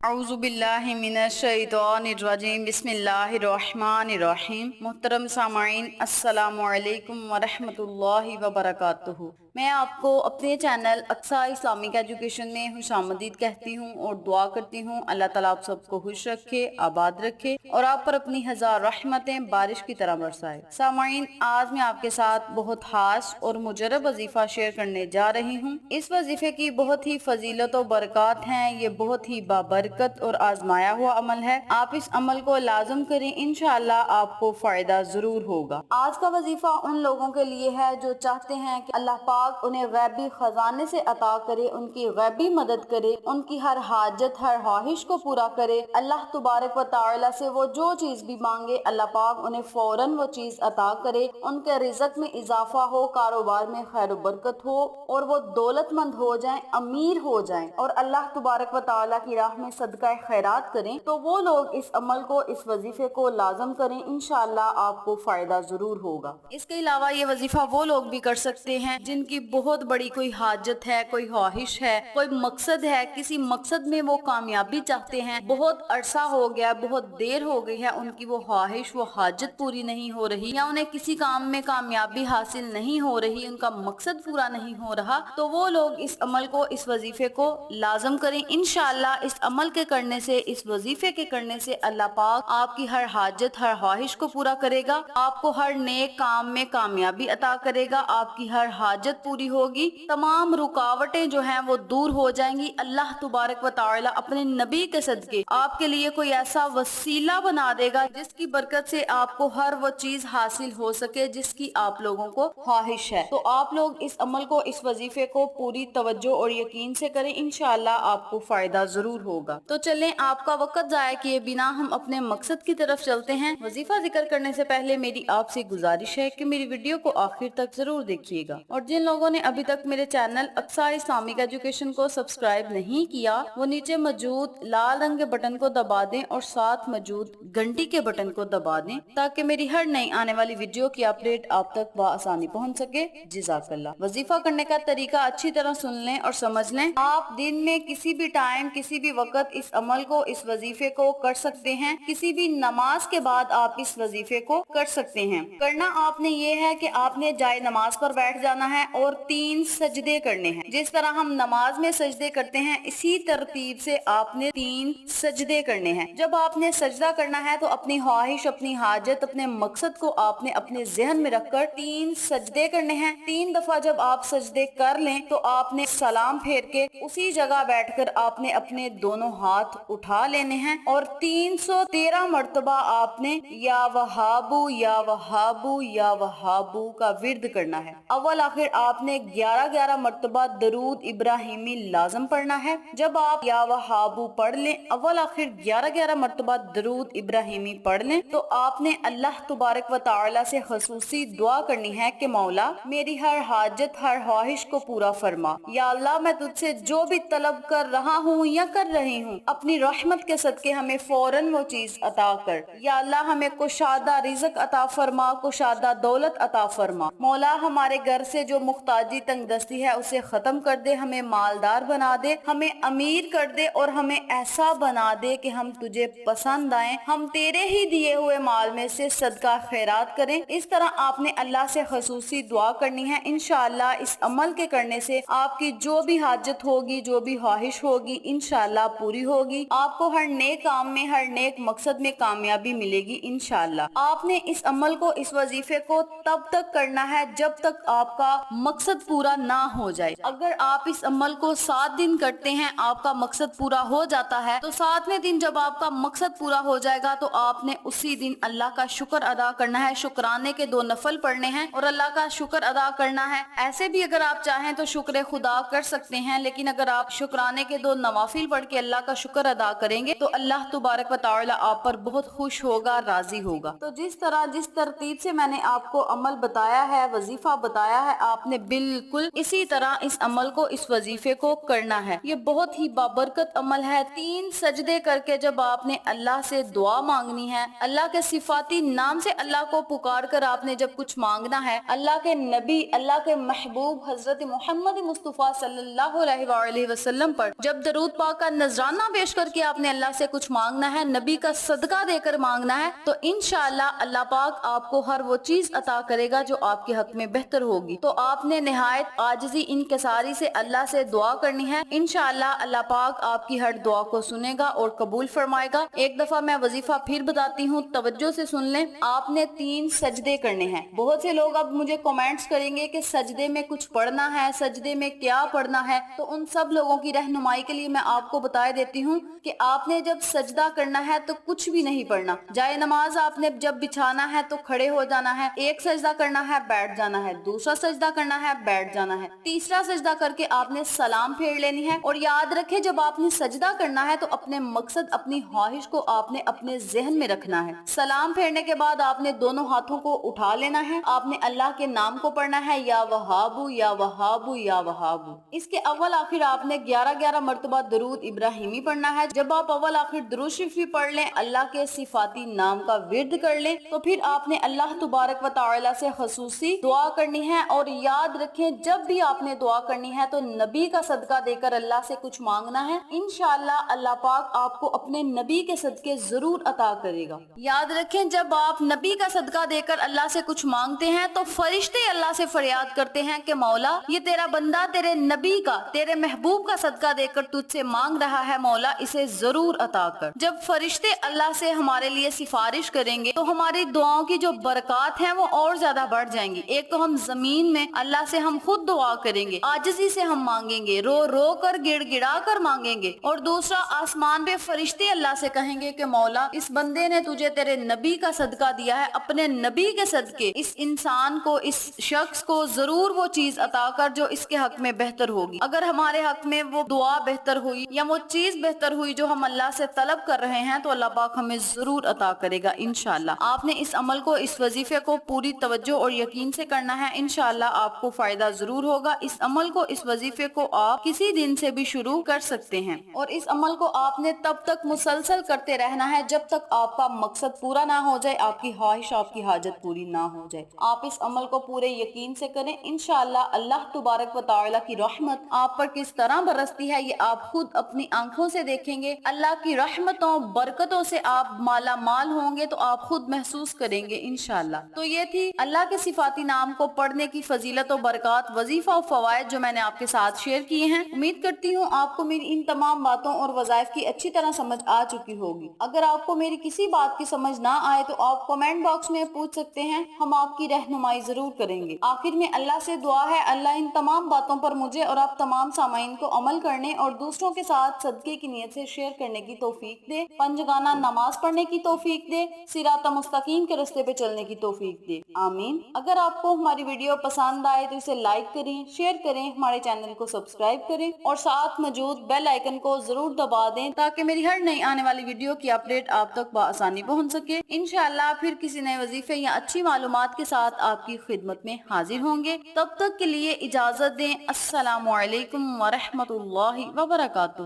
अऊज़ु बिल्लाहि मिनश शैतानिर रजीम बिस्मिल्लाहिर्रहमानिर्रहीम। मुहतरम सामाईन, अस्सलामु अलैकुम व रहमतुल्लाहि व बरकातुहू। मैं आपको अपने चैनल अक्सा इस्लामिक एजुकेशन में खुशामदीद कहती हूँ और दुआ करती हूँ अल्लाह ताला आप सबको खुश रखे, आबाद रखे और आप पर अपनी हजार रहमतें बारिश की तरह बरसाए। सामाईन, आज मैं आपके साथ बहुत खास और मुजरब वजीफा शेयर करने जा रही हूँ। इस वजीफे की बहुत ही फजीलत और बरकत हैं। ये बहुत ही बाबरकत और आजमाया हुआ अमल है। आप इस अमल को लाजम करें, इंशाअल्लाह आपको फायदा जरूर होगा। आज का वजीफा उन लोगों के लिए है जो चाहते हैं कि अल्लाह पाक उन्हें गैबी खजाने से अता करे, उनकी गैबी मदद करे, उनकी हर हाजत हर ख्वाहिश को पूरा करे। अल्लाह तबारक व तआला से वो जो चीज भी मांगे अल्लाह पाक उन्हें फौरन वो चीज अता करे। उनके रिज़्क में इजाफा हो, कारोबार में खैर बरकत हो और वो दौलतमंद हो जाएं, अमीर हो जाएं और अल्लाह तबारक व तआला की राह में सदका खैरात करें। तो वो लोग इस अमल को, इस वजीफे को लाजम करें, इंशाअल्लाह आपको फायदा जरूर होगा। इसके अलावा ये वजीफा वो लोग भी कर सकते हैं जिनकी बहुत बड़ी कोई हाजत है, कोई ख्वाहिश है, कोई मकसद है, किसी मकसद में वो कामयाबी चाहते हैं, बहुत अरसा हो गया, बहुत देर हो गई है, उनकी वो ख्वाहिश वो हाजत पूरी नहीं हो रही या उन्हें किसी काम में कामयाबी हासिल नहीं हो रही, उनका मकसद पूरा नहीं हो रहा, तो वो लोग इस अमल को, इस वजीफे को लाजम करें। इंशाअल्लाह इस अमल के करने से, इस वजीफे के करने से अल्लाह पाक आपकी हर हाजत हर ख्वाहिश को पूरा करेगा, आपको हर नेक काम में कामयाबी अता करेगा, आपकी हर हाजत पूरी होगी, तमाम रुकावटें जो हैं वो दूर हो जाएंगी। अल्लाह तबारक व तआला अपने नबी के सदके आपके लिए कोई ऐसा वसीला बना देगा जिसकी बरकत से आपको हर वो चीज हासिल हो सके जिसकी आप लोगों को ख्वाहिश है। तो आप लोग इस अमल को, इस वजीफे को पूरी तवज्जो और यकीन से करें, इंशाअल्लाह आपको फायदा जरूर होगा। तो चलें, आपका वक्त जाया किए बिना हम अपने मकसद की तरफ चलते हैं। वजीफा जिक्र करने से पहले मेरी आपसे गुजारिश है कि मेरी वीडियो को आखिर तक जरूर देखिएगा और जिन लोगों ने अभी तक मेरे चैनल अक्सा इस्लामिक एजुकेशन को सब्सक्राइब नहीं किया वो नीचे मौजूद लाल रंग के बटन को दबा दें और साथ मौजूद घंटी के बटन को दबा दें ताकि मेरी हर नई आने वाली वीडियो की अपडेट आप तक बआसानी पहुंच सके। जज़ाकल्लाह। वजीफा करने का तरीका अच्छी तरह सुन लें और समझ लें। आप दिन में किसी भी टाइम, किसी भी वक्त इस अमल को, इस वजीफे को कर सकते हैं। किसी भी नमाज के बाद आप इस वजीफे को कर सकते हैं। करना आपने ये है कि आपने जाए नमाज पर बैठ जाना है और 3 सजदे करने हैं। जिस तरह हम नमाज में सजदे करते हैं इसी तरतीब से आपने 3 सजदे करने हैं। जब आपने सजदा करना है तो अपनी ख्वाहिश, अपनी हाजत, अपने मकसद को आपने अपने जहन में रखकर 3 सजदे करने हैं। 3 दफा जब आप सजदे कर लें तो आपने सलाम फेर के उसी जगह बैठकर आपने अपने दोनों हाथ उठा लेने हैं और 313 मर्तबा आपने या वहाबू या वहाबू या वहाबू का विर्द करना है। अव्वल आखिर आपने 11-11 मर्तबा दरूद इब्राहिमी लाजम पढ़ना है। जब आप या वहाबू पढ़ लें, अव्वल आखिर 11-11 मर्तबा दरूद इब्राहिमी पढ़ लें तो आपने अल्लाह तबारक व तआला से खसूसी दुआ करनी है कि मौला मेरी हर हाजत हर ख्वाहिश को पूरा फरमा। या अल्लाह, मैं तुझसे जो भी तलब कर रहा हूँ या कर रही हूँ अपनी रहमत के सदके हमें फौरन वो चीज अता कर। या अल्लाह, हमें कुशादा रिज़्क अता फरमा, कुशादा दौलत अता फरमा। मौला, हमारे घर से जो मुख्ताजी तंगदस्ती है उसे खत्म कर दे, हमें मालदार बना दे, हमें अमीर कर दे और हमें ऐसा बना दे कि हम तुझे पसंद आए, हम तेरे ही दिए हुए माल में से सदका खैरात करें। इस तरह आपने अल्लाह से खसूसी दुआ करनी है। इंशाअल्लाह इस अमल के करने से आपकी जो भी हाजत होगी, जो भी ख्वाहिश होगी, इंशाअल्लाह पूरी होगी। आपको हर नेक काम में, हर नेक मकसद में कामयाबी मिलेगी इंशाअल्लाह। आपने इस अमल को, इस वजीफे को तब तक करना है जब तक आपका मकसद पूरा ना हो जाए। अगर आप इस अमल को 7 दिन करते हैं, आपका मकसद पूरा हो जाता है, तो 7वें दिन जब आपका मकसद पूरा हो जाएगा तो आपने उसी दिन अल्लाह का शुक्र अदा करना है। शुक्राने के 2 नफल पढ़ने हैं और अल्लाह का शुक्र अदा करना है। ऐसे भी अगर आप चाहें तो शुक्र खुदा कर सकते हैं, लेकिन अगर आप शुक्राने के 2 नवाफिल पढ़ के अल्लाह का शुक्र अदा करेंगे तो अल्लाह तबारक व तआला आप पर बहुत खुश होगा, राजी होगा। तो जिस तरह, जिस तरतीब से मैंने आपको अमल बताया है, वजीफा बताया है, आपने نے بالکل اسی طرح اس عمل کو، اس وظیفے کو کرنا ہے۔ یہ بہت ہی بابرکت عمل ہے۔ 3 سجدے کر کے جب آپ نے اللہ سے دعا مانگنی ہے، اللہ کے صفاتی نام سے اللہ کو پکار کر آپ نے جب کچھ مانگنا ہے، اللہ کے نبی، اللہ کے محبوب حضرت محمد مصطفیٰ صلی اللہ علیہ وآلہ وسلم پر جب درود پاک کا نذرانہ پیش کر کے آپ نے اللہ سے کچھ مانگنا ہے، نبی کا صدقہ دے کر مانگنا ہے، تو انشاءاللہ اللہ پاک آپ کو ہر وہ چیز عطا کرے گا جو آپ کے حق میں بہتر ہوگی۔ تو آپ نے نہایت عاجزی انکساری سے اللہ سے دعا کرنی ہے۔ انشاءاللہ اللہ پاک آپ کی ہر دعا کو سنے گا اور قبول فرمائے گا۔ ایک دفعہ میں وظیفہ پھر بتاتی ہوں، توجہ سے سن لیں۔ آپ نے 3 سجدے کرنے ہیں۔ بہت سے لوگ اب مجھے کمنٹس کریں گے کہ سجدے میں کچھ پڑھنا ہے، سجدے میں کیا پڑھنا ہے، تو ان سب لوگوں کی رہنمائی کے لیے میں آپ کو بتا دیتی ہوں کہ آپ نے جب سجدہ کرنا ہے تو کچھ بھی نہیں پڑھنا۔ جائے نماز آپ نے جب بچھانا ہے تو کھڑے ہو جانا ہے، ایک سجدہ کرنا ہے بیٹھ جانا ہے، دوسرا سجدہ کرنا ہے بیٹھ جانا ہے، تیسرا سجدہ کر کے آپ نے سلام پھیر لینی ہے۔ اور یاد رکھیں جب آپ نے سجدہ کرنا ہے تو اپنے مقصد، اپنی خواہش کو آپ نے اپنے ذہن میں رکھنا ہے۔ سلام پھیرنے کے بعد آپ نے دونوں ہاتھوں کو اٹھا لینا ہے، آپ نے اللہ کے نام کو پڑھنا ہے، یا وہابو یا وہابو یا وہابو۔ اس کے اول آخر آپ نے 11 مرتبہ درود ابراہیمی پڑھنا ہے۔ جب آپ اول آخر درود شریف بھی پڑھ لیں، اللہ کے صفاتی نام کا ورد کر لیں، تو پھر آپ نے اللہ تبارک و تعالی سے خصوصی دعا کرنی ہے۔ اور یاد رکھیں جب بھی آپ نے دعا کرنی ہے تو نبی کا صدقہ دے کر اللہ سے کچھ مانگنا ہے۔ انشاءاللہ اللہ پاک آپ کو اپنے نبی کے صدقے ضرور عطا کرے گا۔ یاد رکھیں جب آپ نبی کا صدقہ دے کر اللہ سے کچھ مانگتے ہیں تو فرشتے اللہ سے فریاد کرتے ہیں کہ مولا یہ تیرا بندہ تیرے نبی کا، تیرے محبوب کا صدقہ دے کر تجھ سے مانگ رہا ہے، مولا اسے ضرور عطا کر۔ جب فرشتے اللہ سے ہمارے لیے سفارش کریں گے تو ہماری دعاؤں کی جو برکات ہیں وہ اور زیادہ بڑھ جائیں گی۔ ایک تو ہم زمین میں اللہ سے ہم خود دعا کریں گے، عاجزی سے ہم مانگیں گے، رو رو کر گڑ گڑا کر مانگیں گے، اور دوسرا آسمان پہ فرشتے اللہ سے کہیں گے کہ مولا اس بندے نے تجھے تیرے نبی کا صدقہ دیا ہے، اپنے نبی کے صدقے اس انسان کو، اس شخص کو ضرور وہ چیز عطا کر جو اس کے حق میں بہتر ہوگی۔ اگر ہمارے حق میں وہ دعا بہتر ہوئی یا وہ چیز بہتر ہوئی جو ہم اللہ سے طلب کر رہے ہیں تو اللہ پاک ہمیں ضرور عطا کرے گا انشاءاللہ۔ آپ نے اس عمل کو، اس وظیفے کو پوری توجہ اور یقین سے کرنا ہے، انشاءاللہ آپ کو فائدہ ضرور ہوگا۔ اس عمل کو، اس وظیفے کو آپ کسی دن سے بھی شروع کر سکتے ہیں، اور اس عمل کو آپ نے تب تک مسلسل کرتے رہنا ہے جب تک آپ کا مقصد پورا نہ ہو جائے، آپ کی خواہش، آپ کی حاجت پوری نہ ہو جائے۔ آپ اس عمل کو پورے یقین سے کریں، انشاءاللہ اللہ تبارک و تعالی کی رحمت آپ پر کس طرح برستی ہے یہ آپ خود اپنی آنکھوں سے دیکھیں گے۔ اللہ کی رحمتوں، برکتوں سے آپ مالا مال ہوں گے تو آپ خود محسوس کریں گے انشاءاللہ۔ تو یہ تھی اللہ کے صفاتی نام کو پڑھنے کی فضیلت و برکات، وظیفہ و فوائد جو میں نے آپ کے ساتھ شیئر کیے ہیں۔ امید کرتی ہوں آپ کو میری ان تمام باتوں اور وظائف کی اچھی طرح سمجھ آ چکی ہوگی۔ اگر آپ کو میری کسی بات کی سمجھ نہ آئے تو آپ کمنٹ باکس میں پوچھ سکتے ہیں، ہم آپ کی رہنمائی ضرور کریں گے۔ آخر میں اللہ سے دعا ہے اللہ ان تمام باتوں پر مجھے اور آپ تمام سامعین کو عمل کرنے اور دوسروں کے ساتھ صدقے کی نیت سے شیئر کرنے کی توفیق دے، پنجگانہ نماز پڑھنے کی توفیق دے، صراط مستقیم کے راستے پہ چلنے کی توفیق دے، آمین۔ اگر آپ کو ہماری ویڈیو پسند آئے تو اسے لائک کریں، شیئر کریں، ہمارے چینل کو سبسکرائب کریں اور ساتھ موجود بیل آئیکن کو ضرور دبا دیں تاکہ میری ہر نئی آنے والی ویڈیو کی اپڈیٹ آپ تک بآسانی پہنچ سکے۔ انشاءاللہ پھر کسی نئے وظیفے یا اچھی معلومات کے ساتھ آپ کی خدمت میں حاضر ہوں گے۔ تب تک کے لیے اجازت دیں۔ السلام علیکم ورحمۃ اللہ وبرکاتہ۔